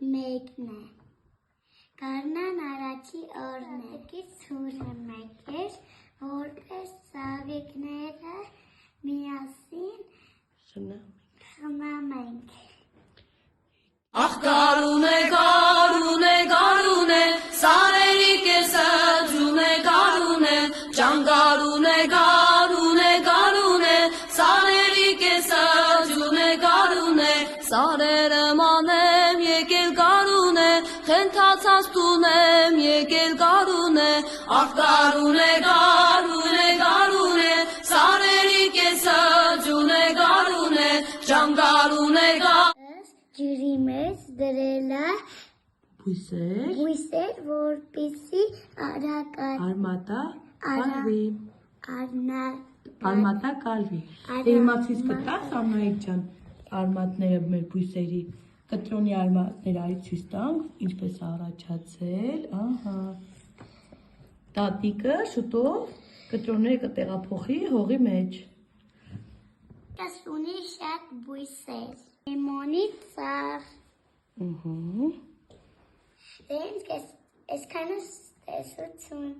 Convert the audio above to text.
մեկն է։ Գարնան առաջի օրն է, ցուրը մեկ էր, որպես ծաղիկները միասին խմամենք։ Ախ գարունե, գարունե, գարունե, սարերի կեսը ջունե, գարունե, ջան գարունե, գարունե, գարունե, սարերի կեսը ջունե, գարունե, սարերը մանեմ եկել գարունե, խենթացած տունեմ եկել գարունե, ախ գարունե, գարունե, գարունե, սարերի կեսը ջունե, գարունե, ջան գարունե, Ջրի մեջ դրել է բույսեր, որպեսզի Արմատա կալվի։ Իմացից կտաս Անահիտ ջան, արմատները մեր բույսերի, կտրոնի արմատները այդ ցույց տանք, ինչպես է առաջացել, ահա։ Տատիկը շուտով կտրոնները կտեղափոխի հողի մեջ։ Կս ունի շատ բույսեր, լիմոնի ծաղ, այսքանը տեսություն։